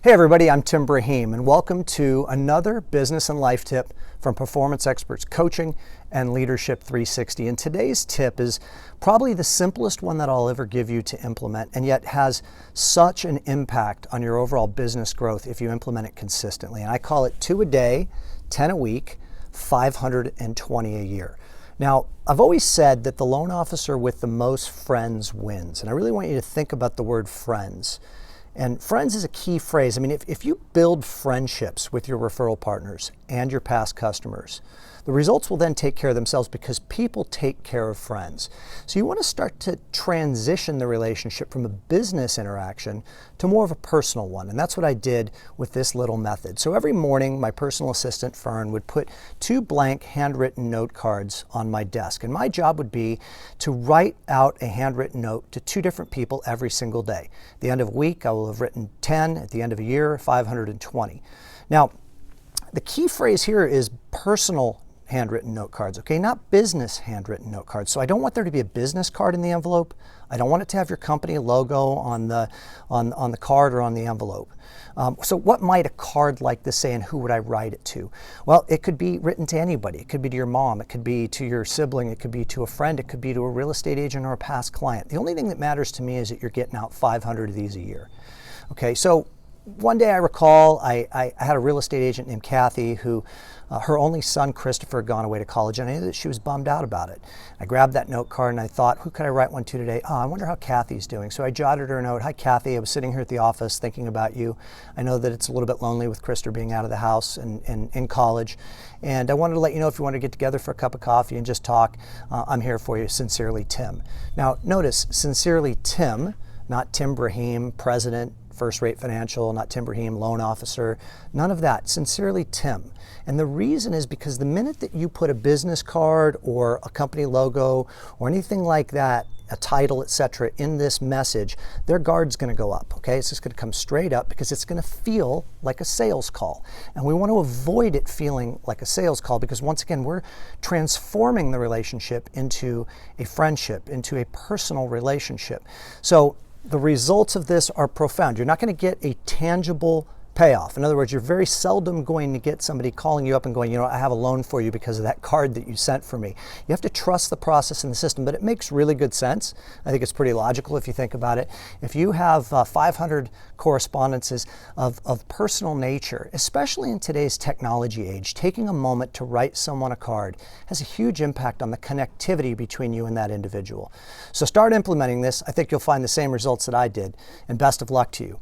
Hey everybody, I'm Tim Brahim and welcome to another business and life tip from Performance Experts Coaching and Leadership 360. And today's tip is probably the simplest one that I'll ever give you to implement, and yet has such an impact on your overall business growth if you implement it consistently. And I call it 2 a day, 10 a week, 520 a year. Now, I've always said that the loan officer with the most friends wins. And I really want you to think about the word friends. And friends is a key phrase. I mean, if you build friendships with your referral partners and your past customers, the results will then take care of themselves because people take care of friends. So you want to start to transition the relationship from a business interaction to more of a personal one. And that's what I did with this little method. So every morning, my personal assistant, Fern, would put 2 blank handwritten note cards on my desk. And my job would be to write out a handwritten note to 2 different people every single day. At the end of a week, I will have written 10. At the end of a year, 520. Now, the key phrase here is personal handwritten note cards, okay? Not business handwritten note cards. So I don't want there to be a business card in the envelope. I don't want it to have your company logo on the card or on the envelope. So what might a card like this say, and who would I write it to? Well, it could be written to anybody. It could be to your mom. It could be to your sibling. It could be to a friend. It could be to a real estate agent or a past client. The only thing that matters to me is that you're getting out 500 of these a year. Okay, so one day I recall I had a real estate agent named Kathy who her only son Christopher had gone away to college, and I knew that she was bummed out about it. I grabbed that note card and I thought, who could I write one to today? Oh, I wonder how Kathy's doing. So I jotted her a note. Hi Kathy, I was sitting here at the office thinking about you. I know that it's a little bit lonely with Christopher being out of the house and in college, and I wanted to let you know if you want to get together for a cup of coffee and just talk, I'm here for you. Sincerely, Tim. Now notice, sincerely Tim, not Tim Brahim, president, First Rate Financial, not Tim Brahim, loan officer, none of that. Sincerely, Tim. And the reason is because the minute that you put a business card or a company logo or anything like that, a title, etc., in this message, their guard's going to go up, okay? It's just going to come straight up because it's going to feel like a sales call. And we want to avoid it feeling like a sales call because, once again, we're transforming the relationship into a friendship, into a personal relationship. So the results of this are profound. You're not going to get a tangible payoff. In other words, you're very seldom going to get somebody calling you up and going, you know, I have a loan for you because of that card that you sent for me. You have to trust the process and the system, but it makes really good sense. I think it's pretty logical if you think about it. If you have 500 correspondences of personal nature, especially in today's technology age, taking a moment to write someone a card has a huge impact on the connectivity between you and that individual. So start implementing this. I think you'll find the same results that I did, and best of luck to you.